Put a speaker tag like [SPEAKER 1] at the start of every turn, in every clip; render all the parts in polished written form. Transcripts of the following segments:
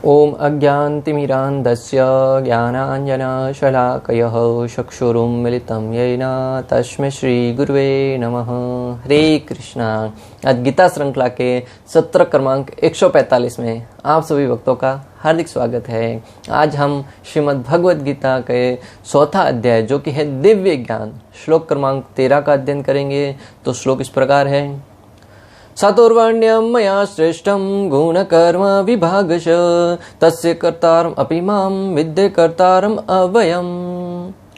[SPEAKER 1] ओम अज्ञानतिमिरान्धस्य ज्ञानाञ्जनशलाकयः चक्षुरुन्मिलितं येन तस्मै श्रीगुरुवे नमः। हरे कृष्णा। आज गीता श्रृंखला के सत्र क्रमांक 145 में आप सभी भक्तों का हार्दिक स्वागत है। आज हम श्रीमद् भगवद गीता के 4था अध्याय जो कि है दिव्य ज्ञान, श्लोक क्रमांक 13 का अध्ययन करेंगे। तो श्लोक इस प्रकार है। सतुर्वर्ण्यं मया श्रेष्ठं गुणकर्म विभागश तस्य कर्तारम् अपि मां विद्ये कर्तारम् अव्ययम्।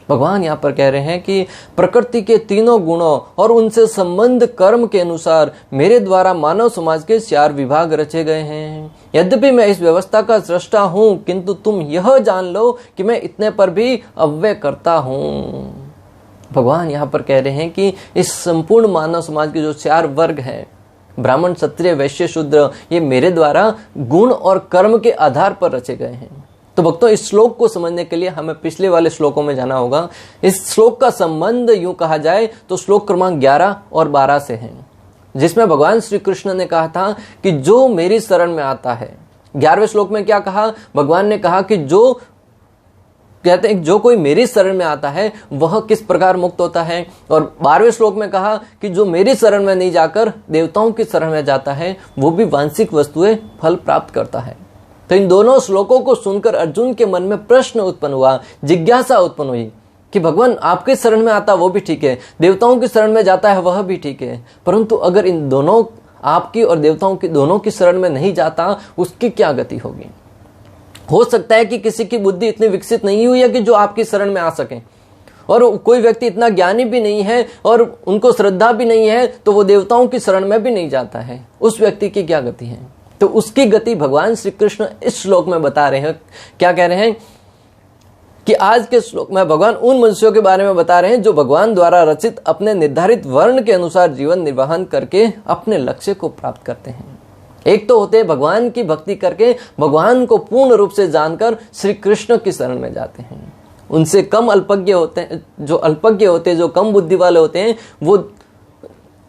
[SPEAKER 1] भगवान यहाँ पर कह रहे हैं कि प्रकृति के तीनों गुणों और उनसे संबंध कर्म के अनुसार मेरे द्वारा मानव समाज के 4 विभाग रचे गए हैं। यद्यपि मैं इस व्यवस्था का सृष्टा हूँ, किंतु तुम यह जान लो कि मैं इतने पर भी अव्यय करता हूँ। भगवान यहाँ पर कह रहे हैं कि इस संपूर्ण मानव समाज के जो 4 वर्ग हैं, ब्राह्मण, क्षत्रिय, वैश्य, शूद्र, ये मेरे द्वारा गुण और कर्म के आधार पर रचे गए हैं। तो भक्तों, इस श्लोक को समझने के लिए हमें पिछले वाले श्लोकों में जाना होगा। इस श्लोक का संबंध यूं कहा जाए तो श्लोक क्रमांक 11 और 12 से है, जिसमें भगवान श्री कृष्ण ने कहा था कि जो मेरी शरण में आता है। 11वें श्लोक में क्या कहा? भगवान ने कहा कि जो कहते हैं जो कोई मेरी शरण में आता है वह किस प्रकार मुक्त होता है। और 12वें श्लोक में कहा कि जो मेरी शरण में नहीं जाकर देवताओं की शरण में जाता है वो भी वांछित वस्तुएं फल प्राप्त करता है। तो इन दोनों श्लोकों को सुनकर अर्जुन के मन में प्रश्न उत्पन्न हुआ, जिज्ञासा उत्पन्न हुई कि भगवान आपके शरण में आता वो भी ठीक है, देवताओं की शरण में जाता है वह भी ठीक है, परंतु अगर इन दोनों आपकी और देवताओं की दोनों की शरण में नहीं जाता उसकी क्या गति होगी। हो सकता है कि किसी की बुद्धि इतनी विकसित नहीं हुई है कि जो आपकी शरण में आ सके, और कोई व्यक्ति इतना ज्ञानी भी नहीं है और उनको श्रद्धा भी नहीं है तो वो देवताओं की शरण में भी नहीं जाता है। उस व्यक्ति की क्या गति है? तो उसकी गति भगवान श्री कृष्ण इस श्लोक में बता रहे हैं। क्या कह रहे हैं कि आज के श्लोक में भगवान उन मनुष्यों के बारे में बता रहे हैं जो भगवान द्वारा रचित अपने निर्धारित वर्ण के अनुसार जीवन निर्वाहन करके अपने लक्ष्य को प्राप्त करते हैं। एक तो होते हैं भगवान की भक्ति करके भगवान को पूर्ण रूप से जानकर श्री कृष्ण की शरण में जाते हैं। उनसे कम अल्पज्ञ होते हैं, जो अल्पज्ञ होते हैं, जो कम बुद्धि वाले होते हैं, वो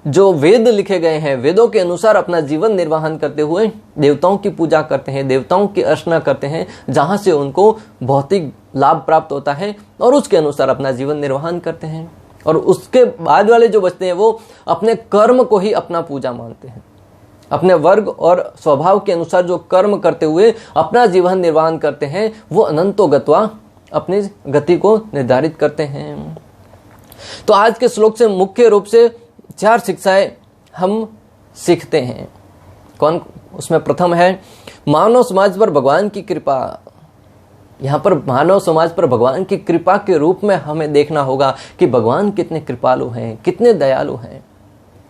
[SPEAKER 1] जो वेद लिखे गए हैं वेदों के अनुसार अपना जीवन निर्वाहन करते हुए देवताओं की पूजा करते हैं, देवताओं की अर्चना करते हैं, जहां से उनको भौतिक लाभ प्राप्त होता है और उसके अनुसार अपना जीवन निर्वाहन करते हैं। और उसके बाद वाले जो बचते हैं वो अपने कर्म को ही अपना पूजा मानते हैं। अपने वर्ग और स्वभाव के अनुसार जो कर्म करते हुए अपना जीवन निर्वाहन करते हैं वो अनंतो गत्वा अपनी गति को निर्धारित करते हैं। तो आज के श्लोक से मुख्य रूप से 4 शिक्षाएं हम सीखते हैं। कौन? उसमें प्रथम है मानव समाज पर भगवान की कृपा। यहाँ पर मानव समाज पर भगवान की कृपा के रूप में हमें देखना होगा कि भगवान कितने कृपालु हैं, कितने दयालु हैं।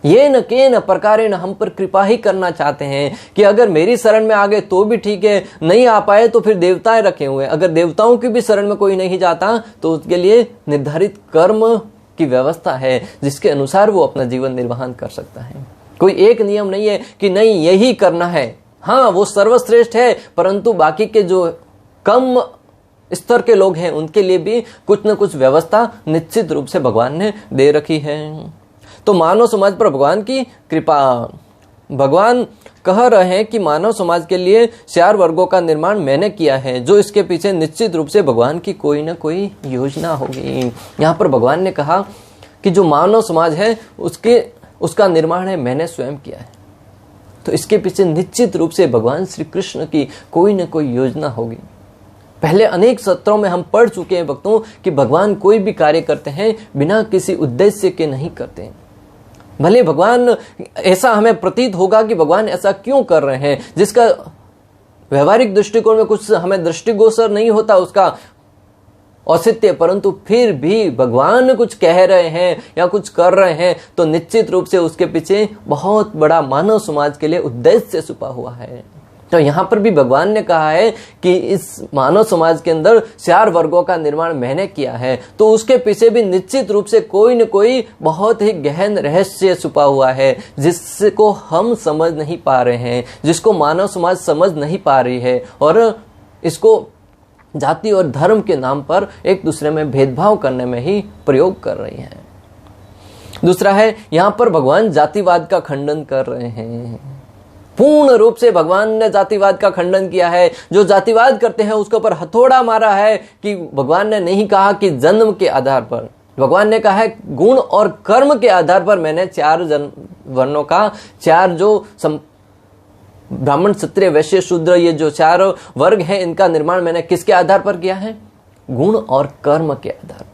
[SPEAKER 1] ये न के न प्रकारेण हम पर कृपा ही करना चाहते हैं कि अगर मेरी शरण में आ गए तो भी ठीक है, नहीं आ पाए तो फिर देवताएं रखे हुए, अगर देवताओं की भी शरण में कोई नहीं जाता तो उसके लिए निर्धारित कर्म की व्यवस्था है जिसके अनुसार वो अपना जीवन निर्वाहन कर सकता है। कोई एक नियम नहीं है कि नहीं यही करना है। हाँ, वो सर्वश्रेष्ठ है, परंतु बाकी के जो कम स्तर के लोग हैं उनके लिए भी कुछ न कुछ व्यवस्था निश्चित रूप से भगवान ने दे रखी है। तो मानव समाज पर भगवान की कृपा। भगवान कह रहे हैं कि मानव समाज के लिए 4 वर्गों का निर्माण मैंने किया है, जो इसके पीछे निश्चित रूप से भगवान की कोई ना कोई योजना होगी। यहाँ पर भगवान ने कहा कि जो मानव समाज है उसका निर्माण है मैंने स्वयं किया है। तो इसके पीछे निश्चित रूप से भगवान श्री कृष्ण की कोई ना कोई योजना होगी। पहले अनेक सत्रों में हम पढ़ चुके हैं भक्तों कि भगवान कोई भी कार्य करते हैं बिना किसी उद्देश्य के नहीं करते। भले भगवान ऐसा हमें प्रतीत होगा कि भगवान ऐसा क्यों कर रहे हैं, जिसका व्यवहारिक दृष्टिकोण में कुछ हमें दृष्टिगोचर नहीं होता उसका औचित्य, परंतु फिर भी भगवान कुछ कह रहे हैं या कुछ कर रहे हैं तो निश्चित रूप से उसके पीछे बहुत बड़ा मानव समाज के लिए उद्देश्य छुपा हुआ है। तो यहाँ पर भी भगवान ने कहा है कि इस मानव समाज के अंदर 4 वर्गों का निर्माण मैंने किया है, तो उसके पीछे भी निश्चित रूप से कोई न कोई बहुत ही गहन रहस्य छुपा हुआ है जिसको हम समझ नहीं पा रहे हैं, जिसको मानव समाज समझ नहीं पा रही है, और इसको जाति और धर्म के नाम पर एक दूसरे में भेदभाव करने में ही प्रयोग कर रही है। दूसरा है, यहाँ पर भगवान जातिवाद का खंडन कर रहे हैं। पूर्ण रूप से भगवान ने जातिवाद का खंडन किया है। जो जातिवाद करते हैं उसके ऊपर हथौड़ा मारा है कि भगवान ने नहीं कहा कि जन्म के आधार पर, भगवान ने कहा है गुण और कर्म के आधार पर मैंने चार वर्णों का, चार जो ब्राह्मण क्षत्रिय वैश्य शूद्र, ये जो चार वर्ग हैं, इनका निर्माण मैंने किसके आधार पर किया है? गुण और कर्म के आधार पर।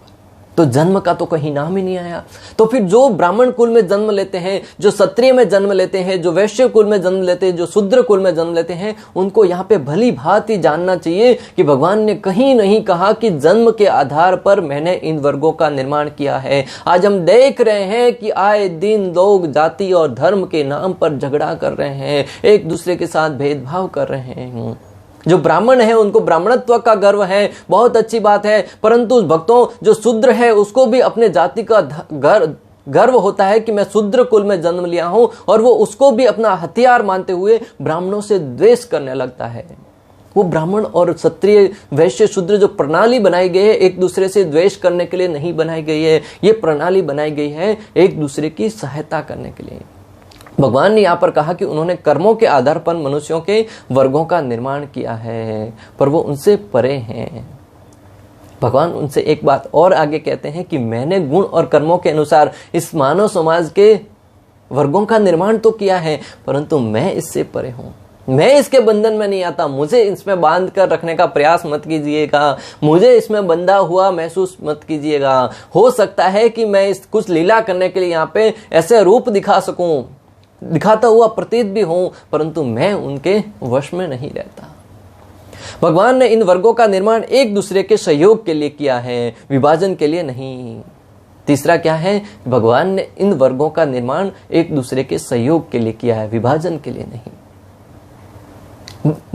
[SPEAKER 1] तो जन्म का तो कहीं नाम ही नहीं आया। तो फिर जो ब्राह्मण कुल में जन्म लेते हैं, जो क्षत्रिय में जन्म लेते हैं, जो वैश्य कुल में जन्म लेते हैं, जो शूद्र कुल में जन्म लेते हैं, उनको यहाँ पे भली भांति जानना चाहिए कि भगवान ने कहीं नहीं कहा कि जन्म के आधार पर मैंने इन वर्गों का निर्माण किया है। आज हम देख रहे हैं कि आए दिन लोग जाति और धर्म के नाम पर झगड़ा कर रहे हैं, एक दूसरे के साथ भेदभाव कर रहे हैं। जो ब्राह्मण है उनको ब्राह्मणत्व का गर्व है, बहुत अच्छी बात है, परंतु भक्तों जो शूद्र है उसको भी अपने जाति का गर्व होता है कि मैं शूद्र कुल में जन्म लिया हूं, और वो उसको भी अपना हथियार मानते हुए ब्राह्मणों से द्वेष करने लगता है। वो ब्राह्मण और क्षत्रिय वैश्य शूद्र जो प्रणाली बनाई गई है, एक दूसरे से द्वेष करने के लिए नहीं बनाई गई है। ये प्रणाली बनाई गई है एक दूसरे की सहायता करने के लिए। भगवान ने यहाँ पर कहा कि उन्होंने कर्मों के आधार पर मनुष्यों के वर्गों का निर्माण किया है, पर वो उनसे परे हैं। भगवान उनसे एक बात और आगे कहते हैं कि मैंने गुण और कर्मों के अनुसार इस मानव समाज के वर्गों का निर्माण तो किया है, परंतु मैं इससे परे हूं। मैं इसके बंधन में नहीं आता। मुझे इसमें बांध कर रखने का प्रयास मत कीजिएगा, मुझे इसमें बंधा हुआ महसूस मत कीजिएगा। हो सकता है कि मैं इस कुछ लीला करने के लिए यहाँ पे ऐसे रूप दिखा सकूं, दिखाता हुआ प्रतीत भी हूं, परंतु मैं उनके वश में नहीं रहता। भगवान ने इन वर्गों का निर्माण एक दूसरे के सहयोग के लिए किया है, विभाजन के लिए नहीं। तीसरा क्या है? भगवान ने इन वर्गों का निर्माण एक दूसरे के सहयोग के लिए किया है, विभाजन के लिए नहीं।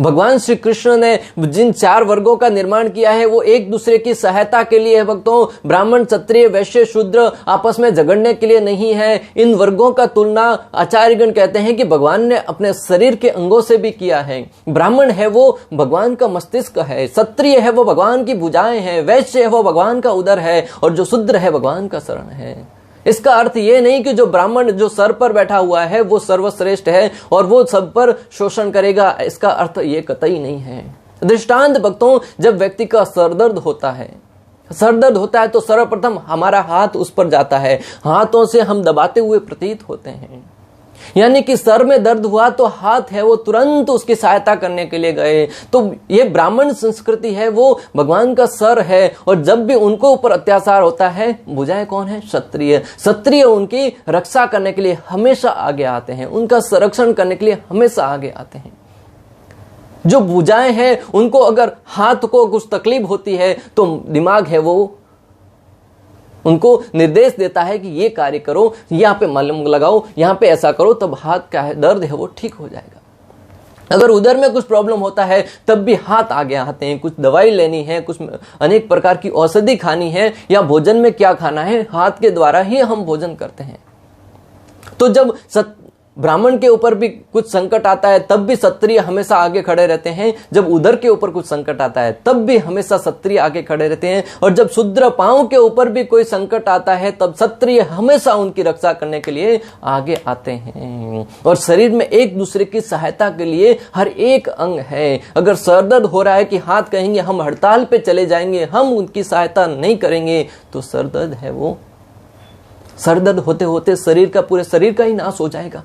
[SPEAKER 1] भगवान श्री कृष्ण ने जिन चार वर्गों का निर्माण किया है वो एक दूसरे की सहायता के लिए है भक्तों। ब्राह्मण क्षत्रिय वैश्य शूद्र आपस में झगड़ने के लिए नहीं है। इन वर्गों का तुलना आचार्यगण कहते हैं कि भगवान ने अपने शरीर के अंगों से भी किया है। ब्राह्मण है वो भगवान का मस्तिष्क है, क्षत्रिय है वो भगवान की भुजाएं हैं, वैश्य है वो भगवान का उदर है, और जो शूद्र है भगवान का शरण है। इसका अर्थ ये नहीं कि जो ब्राह्मण जो सर पर बैठा हुआ है वो सर्वश्रेष्ठ है और वो सब पर शोषण करेगा, इसका अर्थ ये कतई नहीं है। दृष्टांत भक्तों, जब व्यक्ति का सरदर्द होता है, सरदर्द होता है तो सर्वप्रथम हमारा हाथ उस पर जाता है, हाथों से हम दबाते हुए प्रतीत होते हैं। यानी कि सर में दर्द हुआ तो हाथ है वो तुरंत उसकी सहायता करने के लिए गए। तो ये ब्राह्मण संस्कृति है, वो भगवान का सर है, और जब भी उनको ऊपर अत्याचार होता है, भुजाएं कौन है? क्षत्रिय। क्षत्रिय उनकी रक्षा करने के लिए हमेशा आगे आते हैं, उनका संरक्षण करने के लिए हमेशा आगे आते हैं। जो भुजाएं हैं उनको अगर हाथ को कुछ तकलीफ होती है तो दिमाग है वो उनको निर्देश देता है कि ये कार्य करो, यहाँ पे मलहम लगाओ, यहाँ पे ऐसा करो, तब हाथ का है दर्द है वो ठीक हो जाएगा। अगर उधर में कुछ प्रॉब्लम होता है तब भी हाथ आगे आते हैं, कुछ दवाई लेनी है, कुछ अनेक प्रकार की औषधि खानी है, या भोजन में क्या खाना है, हाथ के द्वारा ही हम भोजन करते हैं। तो जब ब्राह्मण के ऊपर भी कुछ संकट आता है तब भी क्षत्रिय हमेशा आगे खड़े रहते हैं, जब उधर के ऊपर कुछ संकट आता है तब भी हमेशा क्षत्रिय आगे खड़े रहते हैं, और जब शूद्र पांव के ऊपर भी कोई संकट आता है तब क्षत्रिय हमेशा उनकी रक्षा करने के लिए आगे आते हैं। और शरीर में एक दूसरे की सहायता के लिए हर एक अंग है। अगर सरदर्द हो रहा है कि हाथ कहेंगे हम हड़ताल पे चले जाएंगे, हम उनकी सहायता नहीं करेंगे, तो सरदर्द है वो सरदर्द होते होते शरीर का, पूरे शरीर का ही नाश हो जाएगा।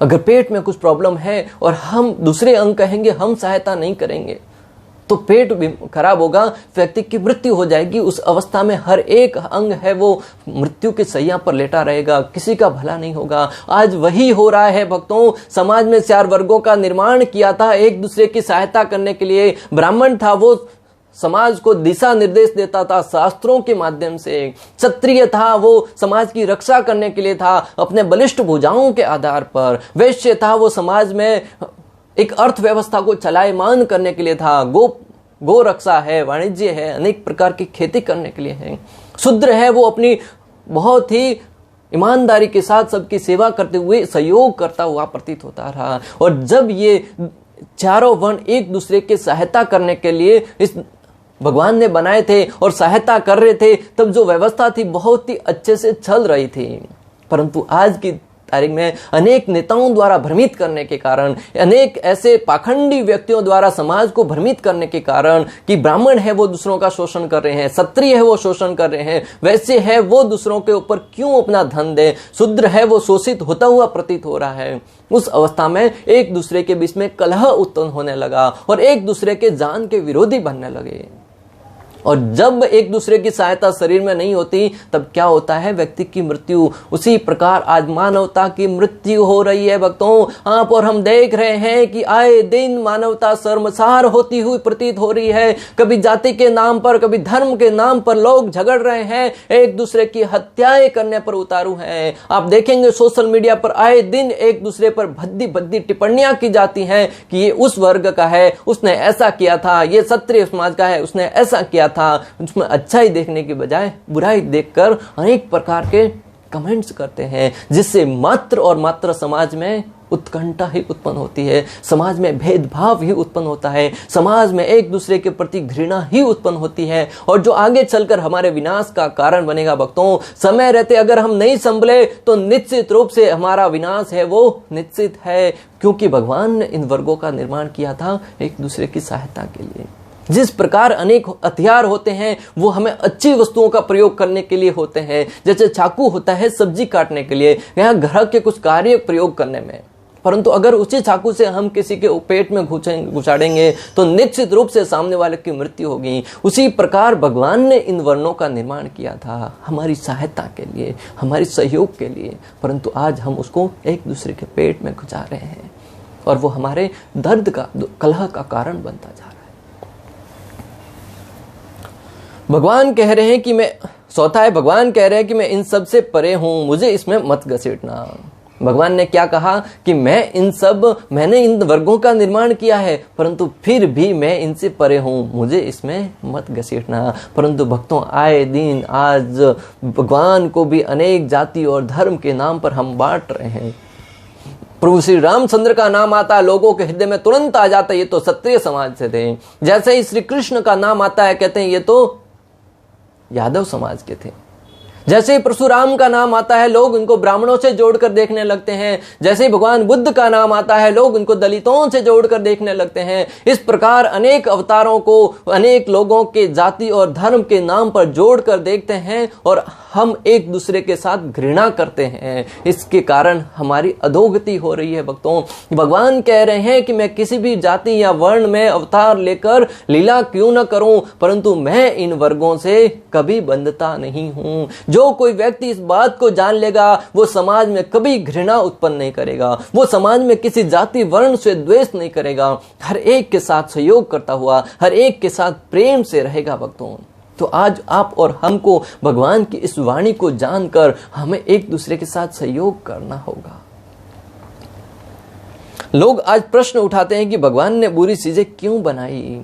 [SPEAKER 1] अगर पेट में कुछ प्रॉब्लम है और हम दूसरे अंग कहेंगे हम सहायता नहीं करेंगे, तो पेट भी खराब होगा, व्यक्ति की मृत्यु हो जाएगी। उस अवस्था में हर एक अंग है वो मृत्यु की सैया पर लेटा रहेगा, किसी का भला नहीं होगा। आज वही हो रहा है भक्तों। समाज में चार वर्गों का निर्माण किया था एक दूसरे की सहायता करने के लिए। ब्राह्मण था वो समाज को दिशा निर्देश देता था शास्त्रों के माध्यम से। क्षत्रिय था वो समाज की रक्षा करने के लिए था अपने बलिष्ठ भुजाओं के आधार पर। वैश्य था वो समाज में एक अर्थव्यवस्था को चलायमान करने के लिए था। गो रक्षा है, वाणिज्य है, अनेक प्रकार की खेती करने के लिए है। शूद्र है वो अपनी बहुत ही ईमानदारी के साथ सबकी सेवा करते हुए सहयोग करता हुआ प्रतीत होता रहा। और जब ये चारों वर्ण एक दूसरे की सहायता करने के लिए इस भगवान ने बनाए थे और सहायता कर रहे थे, तब जो व्यवस्था थी बहुत ही अच्छे से चल रही थी। परंतु आज की तारीख में अनेक नेताओं द्वारा भ्रमित करने के कारण, अनेक ऐसे पाखंडी व्यक्तियों द्वारा समाज को भ्रमित करने के कारण कि ब्राह्मण है वो दूसरों का शोषण कर रहे हैं, क्षत्रिय है वो शोषण कर रहे हैं, वैसे है वो दूसरों के ऊपर क्यों अपना धन दे, शूद्र है वो शोषित होता हुआ प्रतीत हो रहा है। उस अवस्था में एक दूसरे के बीच में कलह उत्पन्न होने लगा और एक दूसरे के जान के विरोधी बनने लगे। और जब एक दूसरे की सहायता शरीर में नहीं होती तब क्या होता है, व्यक्ति की मृत्यु। उसी प्रकार आज मानवता की मृत्यु हो रही है भक्तों। आप और हम देख रहे हैं कि आए दिन मानवता शर्मसार होती हुई प्रतीत हो रही है। कभी जाति के नाम पर, कभी धर्म के नाम पर लोग झगड़ रहे हैं, एक दूसरे की हत्याएं करने पर उतारू हैं। आप देखेंगे सोशल मीडिया पर आए दिन एक दूसरे पर भद्दी भद्दी टिप्पणियां की जाती हैं कि ये उस वर्ग का है, उसने ऐसा किया था, ये क्षत्रिय समाज का है, उसने ऐसा किया था। उसमें अच्छाई देखने की बजाय बुराई देखकर अनेक प्रकार के कमेंट्स करते हैं, जिससे मात्र और मात्र समाज में उत्कंठा ही उत्पन्न होती है, समाज में भेदभाव ही उत्पन्न होता है, समाज में एक दूसरे के प्रति घृणा ही उत्पन्न होती है, और जो आगे चलकर हमारे विनाश का कारण बनेगा भक्तों। समय रहते अगर हम नहीं संभले तो निश्चित रूप से हमारा विनाश है वो निश्चित है, क्योंकि भगवान ने इन वर्गों का निर्माण किया था एक दूसरे की सहायता के लिए। जिस प्रकार अनेक हथियार होते हैं वो हमें अच्छी वस्तुओं का प्रयोग करने के लिए होते हैं, जैसे चाकू होता है सब्जी काटने के लिए या घर के कुछ कार्य प्रयोग करने में, परंतु अगर उसी चाकू से हम किसी के पेट में घुसाड़ेंगे तो निश्चित रूप से सामने वाले की मृत्यु होगी। उसी प्रकार भगवान ने इन वर्णों का निर्माण किया था हमारी सहायता के लिए, हमारे सहयोग के लिए, परंतु आज हम उसको एक दूसरे के पेट में घुसा रहे हैं और वो हमारे दर्द का, कलह का कारण बनता जा रहा है। भगवान कह रहे हैं कि भगवान कह रहे हैं कि मैं इन सब से परे हूं, मुझे इसमें मत घसीटना। भगवान ने क्या कहा कि मैंने इन वर्गों का निर्माण किया है, परंतु फिर भी मैं इनसे परे हूं, मुझे इसमें मत घसीटना। परंतु भक्तों आए दिन आज भगवान को भी अनेक जाति और धर्म के नाम पर हम बांट रहे हैं। प्रभु श्री रामचंद्र का नाम आता है, लोगों के हृदय में तुरंत आ जाता है ये तो क्षत्रिय समाज से थे। जैसे ही श्री कृष्ण का नाम आता है कहते हैं ये तो यादव समाज के थे। जैसे ही परशुराम का नाम आता है लोग इनको ब्राह्मणों से जोड़कर देखने लगते हैं। जैसे ही भगवान बुद्ध का नाम आता है लोग इनको दलितों से जोड़कर देखने लगते हैं। इस प्रकार अनेक अवतारों को अनेक लोगों के जाति और धर्म के नाम पर जोड़कर देखते हैं और हम एक दूसरे के साथ घृणा करते हैं। इसके कारण हमारी अधोगति हो रही है भक्तों। भगवान कह रहे हैं कि मैं किसी भी जाति या वर्ण में अवतार लेकर लीला क्यों न करूं, परंतु मैं इन वर्गों से कभी बंधता नहीं हूं। जो कोई व्यक्ति इस बात को जान लेगा वो समाज में कभी घृणा उत्पन्न नहीं करेगा, वो समाज में किसी जाति वर्ण से द्वेष नहीं करेगा, हर एक के साथ सहयोग करता हुआ हर एक के साथ प्रेम से रहेगा भक्तों। तो आज आप और हमको भगवान की इस वाणी को जानकर हमें एक दूसरे के साथ सहयोग करना होगा। लोग आज प्रश्न उठाते हैं कि भगवान ने बुरी चीजें क्यों बनाई।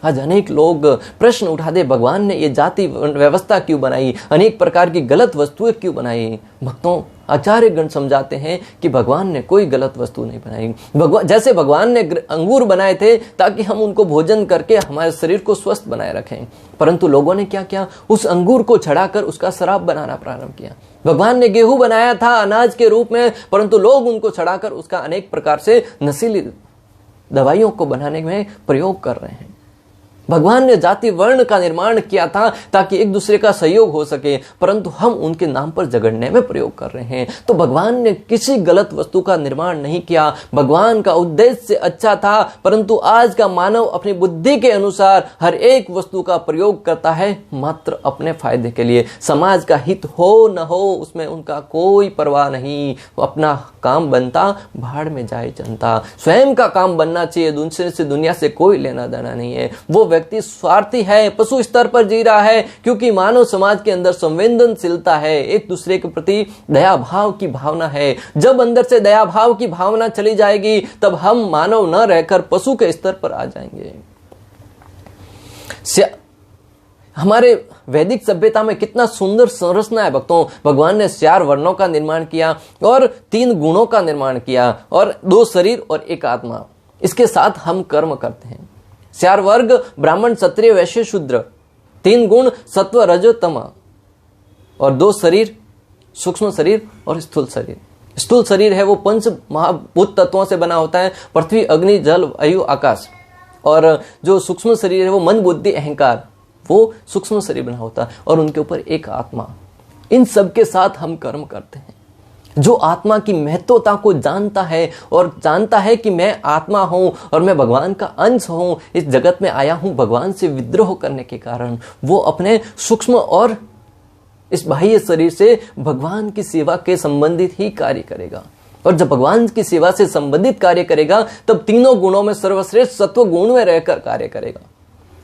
[SPEAKER 1] आज अनेक लोग प्रश्न उठाते भगवान ने ये जाति व्यवस्था क्यों बनाई, अनेक प्रकार की गलत वस्तुएं क्यों बनाई। भक्तों आचार्य गण समझाते हैं कि भगवान ने कोई गलत वस्तु नहीं बनाई। जैसे भगवान ने अंगूर बनाए थे ताकि हम उनको भोजन करके हमारे शरीर को स्वस्थ बनाए रखें, परंतु लोगों ने क्या किया, उस अंगूर को छड़ाकर उसका शराब बनाना प्रारंभ किया। भगवान ने गेहूं बनाया था अनाज के रूप में, परंतु लोग उनको छड़ाकर उसका अनेक प्रकार से नशीली दवाइयों को बनाने में प्रयोग कर रहे हैं। भगवान ने जाति वर्ण का निर्माण किया था ताकि एक दूसरे का सहयोग हो सके, परंतु हम उनके नाम पर झगड़ने में प्रयोग कर रहे हैं। तो भगवान ने किसी गलत वस्तु का निर्माण नहीं किया। भगवान का उद्देश्य अच्छा था, परंतु आज का मानव अपनी बुद्धि के अनुसार हर एक वस्तु का प्रयोग करता है मात्र अपने फायदे के लिए। समाज का हित हो न हो उसमें उनका कोई परवाह नहीं। अपना काम बनता भाड़ में जाए जनता। स्वयं का काम बनना चाहिए, दूसरे से दुनिया से कोई लेना देना नहीं है। वो व्यक्ति स्वार्थी है, पशु स्तर पर जी रहा है, क्योंकि मानव समाज के अंदर संवेदनशीलता है, एक दूसरे के प्रति दया भाव की भावना है। जब अंदर से दया भाव की भावना चली जाएगी तब हम मानव न रहकर पशु के स्तर पर आ जाएंगे। हमारे वैदिक सभ्यता में कितना सुंदर संरचना है भक्तों। भगवान ने 4 वर्णों का निर्माण किया और 3 गुणों का निर्माण किया और 2 शरीर और 1 आत्मा। इसके साथ हम कर्म करते हैं। 4 वर्ग ब्राह्मण क्षत्रिय वैश्य शूद्र, 3 गुण सत्व रज तम और 2 शरीर सूक्ष्म शरीर और स्थूल शरीर। स्थूल शरीर है वो पंच महाभूत तत्वों से बना होता है, पृथ्वी, अग्नि, जल, वायु, आकाश। और जो सूक्ष्म शरीर है वो मन, बुद्धि, अहंकार, वो सूक्ष्म शरीर बना होता है, और उनके ऊपर एक आत्मा। इन सब के साथ हम कर्म करते हैं। जो आत्मा की महत्वता को जानता है और जानता है कि मैं आत्मा हूं और मैं भगवान का अंश हूं, इस जगत में आया हूं भगवान से विद्रोह करने के कारण, वो अपने सूक्ष्म और इस बाह्य शरीर से भगवान की सेवा के संबंधित ही कार्य करेगा। और जब भगवान की सेवा से संबंधित कार्य करेगा तब तीनों गुणों में सर्वश्रेष्ठ सत्व गुण में रहकर कार्य करेगा।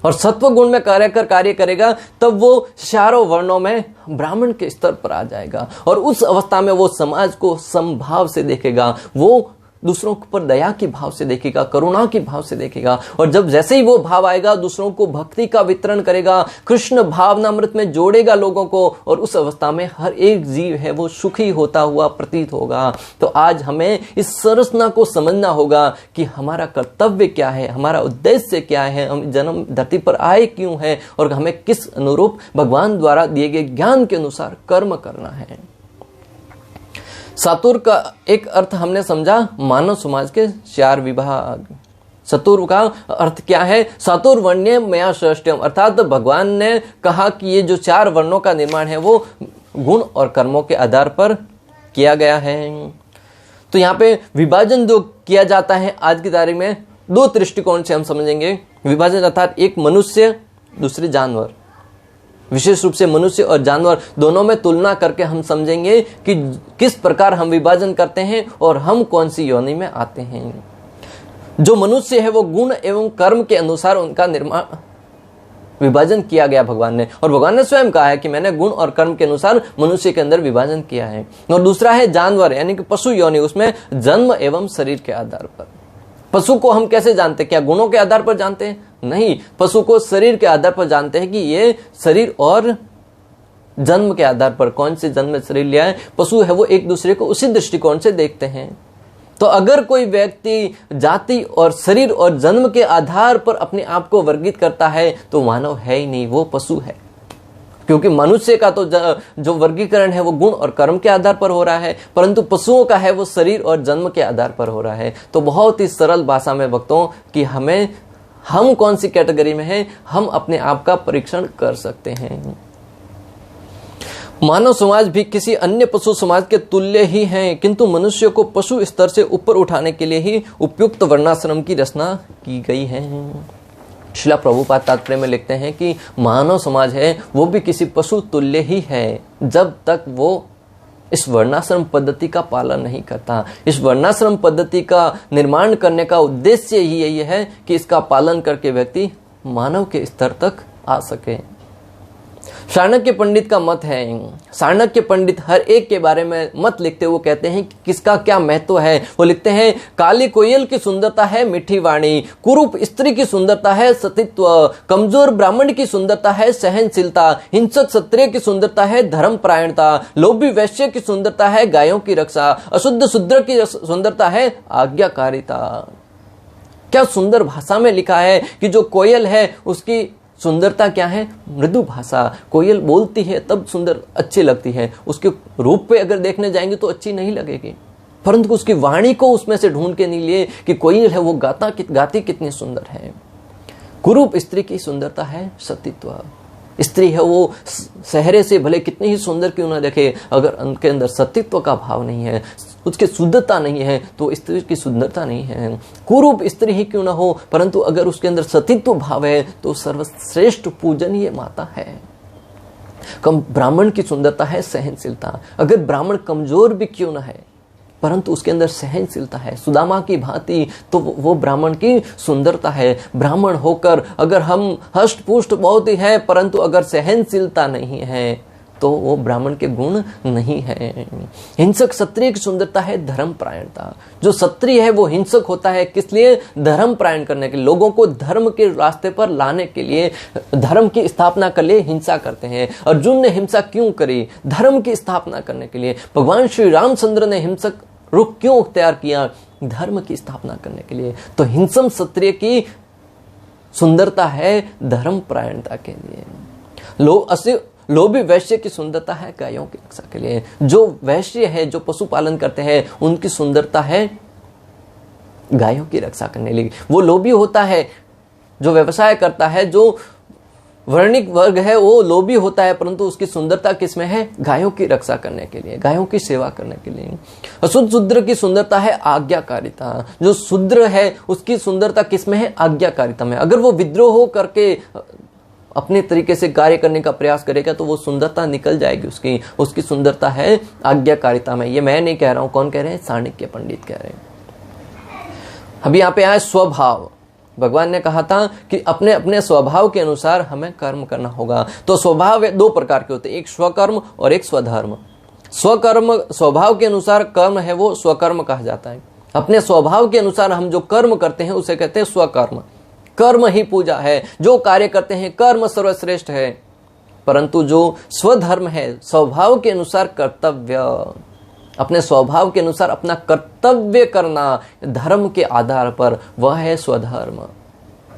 [SPEAKER 1] और सत्व गुण में कार्य करेगा तब वो चारों वर्णों में ब्राह्मण के स्तर पर आ जाएगा। और उस अवस्था में वो समाज को समभाव से देखेगा, वो दूसरों पर दया की भाव से देखेगा, करुणा की भाव से देखेगा। और जब जैसे ही वो भाव आएगा दूसरों को भक्ति का वितरण करेगा, कृष्ण भावनामृत में जोड़ेगा लोगों को, और उस अवस्था में हर एक जीव है वो सुखी होता हुआ प्रतीत होगा। तो आज हमें इस संरचना को समझना होगा कि हमारा कर्तव्य क्या है, हमारा उद्देश्य क्या है, हम जन्म धरती पर आए क्यों है, और हमें किस अनुरूप भगवान द्वारा दिए गए ज्ञान के अनुसार कर्म करना है। सातुर का एक अर्थ हमने समझा, मानव समाज के 4 विभाग। चतुर का अर्थ क्या है? सातुर वर्ण्य मया श्रेष्ठम, अर्थात भगवान ने कहा कि ये जो 4 वर्णों का निर्माण है वो गुण और कर्मों के आधार पर किया गया है। तो यहाँ पे विभाजन जो किया जाता है आज की तारीख में 2 दृष्टिकोण से हम समझेंगे विभाजन, अर्थात एक मनुष्य, दूसरे जानवर। विशेष रूप से मनुष्य और जानवर दोनों में तुलना करके हम समझेंगे कि किस प्रकार हम विभाजन करते हैं और हम कौन सी योनि में आते हैं। जो मनुष्य है वो गुण एवं कर्म के अनुसार उनका निर्माण विभाजन किया गया भगवान ने, और भगवान ने स्वयं कहा है कि मैंने गुण और कर्म के अनुसार मनुष्य के अंदर विभाजन किया है। और दूसरा है जानवर यानी कि पशु योनि, उसमें जन्म एवं शरीर के आधार पर। पशु को हम कैसे जानते हैं? क्या गुणों के आधार पर जानते हैं? नहीं, पशु को शरीर के आधार पर जानते हैं कि ये शरीर और जन्म के आधार पर कौन से जन्म में शरीर लिया है। पशु है वो एक दूसरे को उसी दृष्टिकोण से देखते हैं। तो अगर कोई व्यक्ति जाति और शरीर और जन्म के आधार पर अपने आप को वर्गीकृत करता है तो मानव है ही नहीं, वो पशु है। क्योंकि मनुष्य का तो जो वर्गीकरण है वो गुण और कर्म के आधार पर हो रहा है, परंतु पशुओं का है वो शरीर और जन्म के आधार पर हो रहा है। तो बहुत ही सरल भाषा में भक्तों कि हम कौन सी कैटेगरी में हैं, हम अपने आप का परीक्षण कर सकते हैं। मानव समाज भी किसी अन्य पशु समाज के तुल्य ही है, किंतु मनुष्य को पशु स्तर से ऊपर उठाने के लिए ही उपयुक्त वर्णाश्रम की रचना की गई है। श्रील प्रभुपाद तात्पर्य में लिखते हैं कि मानव समाज है वो भी किसी पशु तुल्य ही है जब तक वो इस वर्णाश्रम पद्धति का पालन नहीं करता। इस वर्णाश्रम पद्धति का निर्माण करने का उद्देश्य ही यही है कि इसका पालन करके व्यक्ति मानव के स्तर तक आ सके। चाणक्य पंडित का मत है, चाणक्य पंडित हर एक के बारे में मत लिखते हुए कहते हैं कि किसका क्या महत्व है। वो लिखते हैं काली कोयल की सुंदरता है मीठी वाणी, कुरूप स्त्री की सुंदरता है सतीत्व, कमजोर ब्राह्मण की सुंदरता है सहनशीलता, हिंसक क्षत्रिय की सुंदरता है धर्मपरायणता, लोभी वैश्य की सुंदरता है गायों की रक्षा, अशुद्ध शूद्र की सुंदरता है आज्ञाकारिता। क्या सुंदर भाषा में लिखा है कि जो कोयल है उसकी सुंदरता क्या है? मृदु भाषा। कोयल बोलती है तब सुंदर अच्छी लगती है, उसके रूप पे अगर देखने जाएंगे तो अच्छी नहीं लगेगी, परंतु उसकी वाणी को उसमें से ढूंढ के नहीं लिए कि कोयल है वो गाती कितनी सुंदर है। कुरूप स्त्री की सुंदरता है सतीत्व। स्त्री है वो सहरे से भले कितनी ही सुंदर क्यों ना देखे, अगर उनके अंदर सतीत्व का भाव नहीं है, उसकी शुद्धता नहीं है तो स्त्री की सुंदरता नहीं है। कुरूप स्त्री ही क्यों ना हो, परंतु अगर उसके अंदर सतीत्व भाव है तो सर्वश्रेष्ठ पूजनीय माता है। ब्राह्मण की सुंदरता है सहनशीलता। अगर ब्राह्मण कमजोर भी क्यों ना है परंतु उसके अंदर सहनशीलता है सुदामा की भांति, तो वो ब्राह्मण की सुंदरता है। ब्राह्मण होकर अगर हम हष्ट पुष्ट बहुत ही है परंतु अगर सहनशीलता नहीं है तो वो ब्राह्मण के गुण नहीं है। हिंसक क्षत्रिय की सुंदरता है धर्मपरायणता। जो क्षत्रिय है वो हिंसक होता है किस लिए? धर्मपरायण करने के लिए, लोगों को धर्म के रास्ते पर लाने के लिए, धर्म की स्थापना के लिए हिंसा करते हैं। अर्जुन ने हिंसा क्यों करी? धर्म की स्थापना करने के लिए। भगवान श्री रामचंद्र ने हिंसक रुख क्यों अख्तियार किया? धर्म की स्थापना करने के लिए। तो हिंसम क्षत्रिय की सुंदरता है धर्मपरायणता के लिए। लोभी वैश्य की सुंदरता है गायों की रक्षा के लिए। जो वैश्य है, जो पशुपालन करते हैं, उनकी सुंदरता है गायों की रक्षा करने के लिए। वो लोभी होता है जो व्यवसाय करता है, जो वर्णिक वर्ग है वो लोभी होता है, परंतु उसकी सुंदरता किसमें है? गायों की रक्षा करने के लिए, गायों की सेवा करने के लिए। अशुद्ध शूद्र की सुंदरता है आज्ञाकारिता। जो शूद्र है उसकी सुंदरता किसमें है? आज्ञाकारिता में। अगर वो विद्रोह करके अपने तरीके से कार्य करने का प्रयास करेगा तो वो सुंदरता निकल जाएगी उसकी सुंदरता है आज्ञाकारिता में। ये मैं नहीं कह रहा हूं, कौन कह रहे हैं? चाणक्य पंडित कह रहे हैं। अभी यहाँ पे आया स्वभाव। भगवान ने कहा था कि अपने अपने स्वभाव के अनुसार हमें कर्म करना होगा। तो स्वभाव दो प्रकार के होते हैं, एक स्वकर्म और एक स्वधर्म। स्वकर्म, स्वभाव के अनुसार कर्म है वो स्वकर्म कहा जाता है। अपने स्वभाव के अनुसार हम जो कर्म करते हैं उसे कहते हैं स्वकर्म। कर्म ही पूजा है, जो कार्य करते हैं कर्म सर्वश्रेष्ठ है। परंतु जो स्वधर्म है, स्वभाव के अनुसार कर्तव्य, अपने स्वभाव के अनुसार अपना कर्तव्य करना धर्म के आधार पर, वह है स्वधर्म।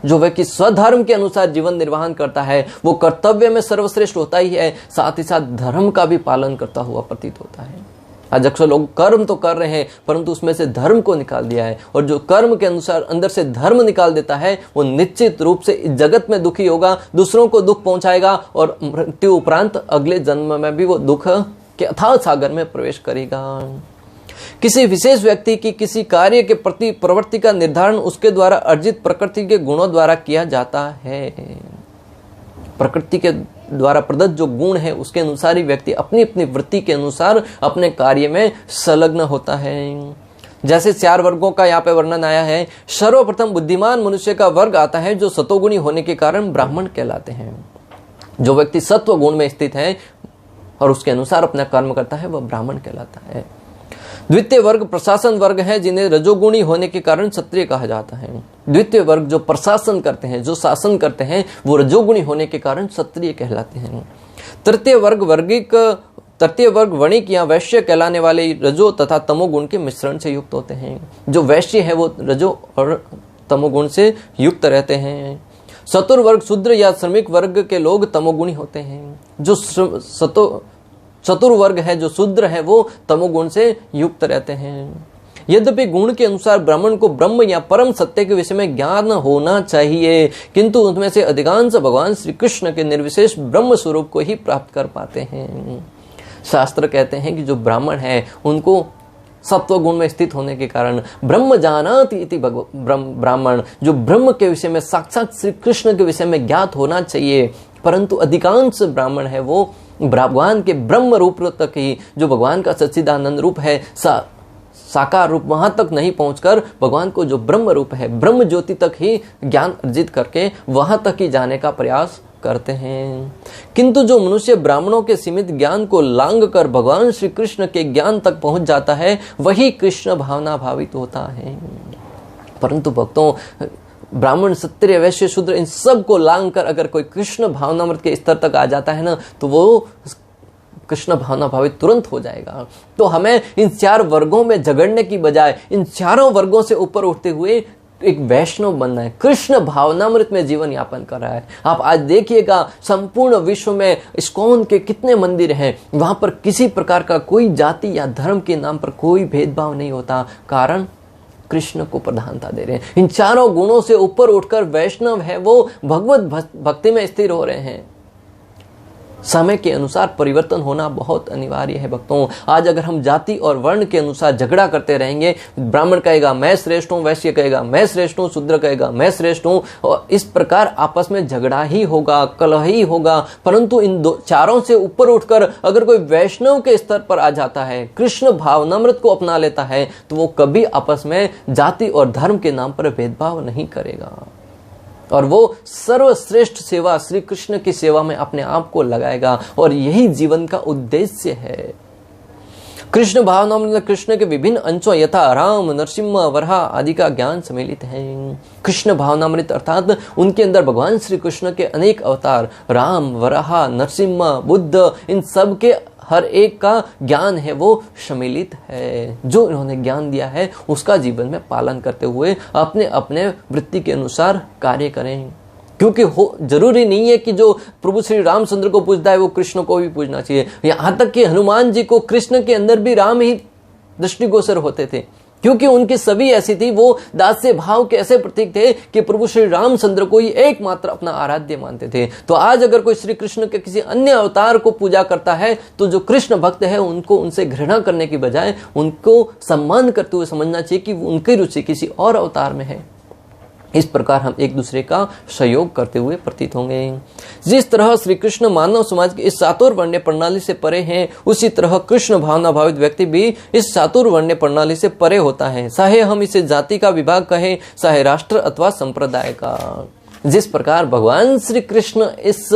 [SPEAKER 1] जो व्यक्ति स्वधर्म के अनुसार जीवन निर्वाहन करता है वो कर्तव्य में सर्वश्रेष्ठ होता ही है, साथ ही साथ धर्म का भी पालन करता हुआ प्रतीत होता है। आज अक्सर लोग कर्म तो कर रहे हैं परंतु उसमें से धर्म को निकाल दिया है, और जो कर्म के अनुसार अंदर से धर्म निकाल देता है वो निश्चित रूप से इस जगत में दुखी होगा, दूसरों को दुख पहुंचाएगा, और मृत्यु उपरांत अगले जन्म में भी वो दुख के अथाह सागर में प्रवेश करेगा। किसी विशेष व्यक्ति की किसी कार्य के प्रति प्रवृत्ति का निर्धारण उसके द्वारा अर्जित प्रकृति के गुणों द्वारा किया जाता है। प्रकृति के द्वारा प्रदत्त जो गुण है उसके अनुसार ही व्यक्ति अपनी अपनी वृत्ति के अनुसार अपने कार्य में संलग्न होता है। जैसे 4 वर्गों का यहाँ पे वर्णन आया है। सर्वप्रथम बुद्धिमान मनुष्य का वर्ग आता है जो सतोगुणी होने के कारण ब्राह्मण कहलाते हैं। जो व्यक्ति सत्व गुण में स्थित है और उसके अनुसार अपना कर्म करता है वह ब्राह्मण कहलाता है। द्वितीय वर्ग प्रशासन वर्ग है, जिन्हें रजोगुणी होने के कारण क्षत्रिय कहा जाता है। द्वितीय वर्ग जो प्रशासन करते हैं, जो शासन करते हैं, वो रजोगुणी होने के कारण क्षत्रिय कहलाते हैं। तृतीय वर्ग वणिक या वैश्य कहलाने वाले रजो तथा तमोगुण के मिश्रण से युक्त होते हैं। जो वैश्य है वो रजो और तमोगुण से युक्त रहते हैं। चतुर्वर्ग शूद्र या श्रमिक वर्ग के लोग तमोगुणी होते हैं। जो चतुर्वर्ग है, जो शूद्र है, वो तमोगुण से युक्त रहते हैं। यद्यपि गुण के अनुसार ब्राह्मण को ब्रह्म या परम सत्य के विषय में ज्ञान होना चाहिए, किंतु उनमें से अधिकांश भगवान श्री कृष्ण के निर्विशेष ब्रह्म स्वरूप को ही प्राप्त कर पाते हैं। शास्त्र कहते हैं कि जो ब्राह्मण है उनको सत्व गुण में स्थित होने के कारण ब्रह्म जानाति इति ब्राह्मण, जो ब्रह्म के विषय में साक्षात श्री कृष्ण के विषय में ज्ञात होना चाहिए। परंतु अधिकांश ब्राह्मण है वो भगवान के ब्रह्म रूप तक ही, जो भगवान का सच्चिदानंद रूप है, साकार रूप, वहां तक नहीं पहुंचकर भगवान को जो ब्रह्म रूप है, ब्रह्म ज्योति तक ही ज्ञान अर्जित करके वहां तक ही जाने का प्रयास करते हैं। किंतु जो मनुष्य ब्राह्मणों के सीमित ज्ञान को लांघ कर भगवान श्री कृष्ण के ज्ञान तक पहुंच जाता है वही कृष्ण भावना भावित होता है। परंतु भक्तों, ब्राह्मण क्षत्रिय वैश्य शूद्र इन सब को लांघ कर अगर कोई कृष्ण भावनामृत के स्तर तक आ जाता है ना, तो वो कृष्ण भावना भावित तुरंत हो जाएगा। तो हमें इन 4 वर्गों में झगड़ने की बजाय इन चारों वर्गों से ऊपर उठते हुए एक वैष्णव बनना है, कृष्ण भावनामृत में जीवन यापन कर रहा है। आप आज देखिएगा संपूर्ण विश्व में इस्कॉन के कितने मंदिर हैं, वहां पर किसी प्रकार का कोई जाति या धर्म के नाम पर कोई भेदभाव नहीं होता। कारण कृष्ण को प्रधानता दे रहे हैं। इन चारों गुणों से ऊपर उठकर वैष्णव है वो भगवत भक्ति में स्थिर हो रहे हैं। समय के अनुसार परिवर्तन होना बहुत अनिवार्य है भक्तों। आज अगर हम जाति और वर्ण के अनुसार झगड़ा करते रहेंगे, ब्राह्मण कहेगा मैं श्रेष्ठ हूं, वैश्य कहेगा मैं श्रेष्ठ हूं, शूद्र कहेगा मैं श्रेष्ठ हूं, और इस प्रकार आपस में झगड़ा ही होगा, कलह ही होगा। परंतु इन चारों से ऊपर उठकर अगर कोई वैष्णव के स्तर पर आ जाता है, कृष्ण भावनामृत को अपना लेता है, तो वो कभी आपस में जाति और धर्म के नाम पर भेदभाव नहीं करेगा, और वो सर्वश्रेष्ठ सेवा श्री कृष्ण की सेवा में अपने आप को लगाएगा। और यही जीवन का उद्देश्य है। कृष्ण भावनामृत कृष्ण के विभिन्न अंशों यथा राम, नरसिंह, वराह आदि का ज्ञान सम्मिलित है। कृष्ण भावनामृत अर्थात उनके अंदर भगवान श्री कृष्ण के अनेक अवतार, राम, वराह, नरसिंह, बुद्ध, इन सब के हर एक का ज्ञान है वो सम्मिलित है। जो इन्होंने ज्ञान दिया है उसका जीवन में पालन करते हुए अपने अपने वृत्ति के अनुसार कार्य करें। क्योंकि जरूरी नहीं है कि जो प्रभु श्री रामचंद्र को पूजता है वो कृष्ण को भी पूजना चाहिए। यहां तक कि हनुमान जी को कृष्ण के अंदर भी राम ही दृष्टिगोचर होते थे, क्योंकि उनकी सभी ऐसी थी, वो दास्य भाव के ऐसे प्रतीक थे कि प्रभु श्री रामचंद्र को ही एकमात्र अपना आराध्य मानते थे। तो आज अगर कोई श्री कृष्ण के किसी अन्य अवतार को पूजा करता है तो जो कृष्ण भक्त है उनको उनसे घृणा करने की बजाय उनको सम्मान करते हुए समझना चाहिए कि उनकी रुचि किसी और अवतार में है। इस प्रकार हम एक दूसरे का सहयोग करते हुए प्रतीत होंगे। जिस तरह श्री कृष्ण मानव समाज की इस चातुर्वर्ण्य प्रणाली से परे हैं, उसी तरह कृष्ण भावना भावित व्यक्ति भी इस चातुर्वर्ण्य प्रणाली से परे होता है, चाहे हम इसे जाति का विभाग कहें, चाहे राष्ट्र अथवा संप्रदाय का। जिस प्रकार भगवान श्री कृष्ण इस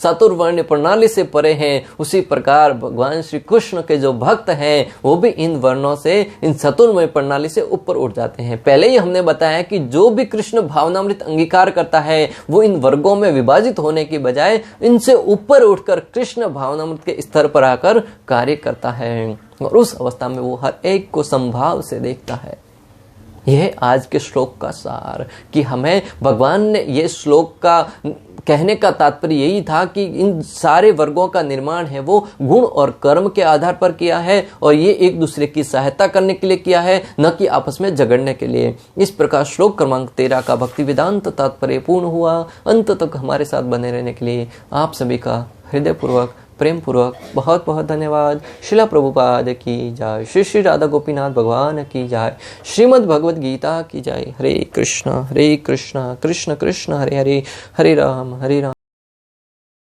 [SPEAKER 1] चातुर्वर्ण्य प्रणाली से परे हैं, उसी प्रकार भगवान श्री कृष्ण के जो भक्त हैं वो भी इन वर्णों से, इन चातुर्वर्ण्य प्रणाली से ऊपर उठ जाते हैं। पहले ही हमने बताया कि जो भी कृष्ण भावनामृत अंगीकार करता है वो इन वर्गों में विभाजित होने की बजाय इनसे ऊपर उठकर कृष्ण भावनामृत के स्तर पर आकर कार्य करता है, और उस अवस्था में वो हर एक को समभाव से देखता है। यह आज के श्लोक का सार, कि हमें भगवान ने ये श्लोक का कहने का तात्पर्य यही था कि इन सारे वर्गों का निर्माण है वो गुण और कर्म के आधार पर किया है, और ये एक दूसरे की सहायता करने के लिए किया है, न कि आपस में झगड़ने के लिए। इस प्रकार श्लोक क्रमांक 13 का भक्ति वेदांत तात्पर्य पूर्ण हुआ। अंत तक हमारे साथ बने रहने के लिए आप सभी का हृदयपूर्वक, प्रेम पूर्वक बहुत बहुत धन्यवाद। शिला प्रभुपाद की जय, श्री श्री राधा गोपीनाथ भगवान की जय, श्रीमद् भगवद गीता की जय। हरे कृष्णा कृष्ण कृष्ण हरे हरे, हरे राम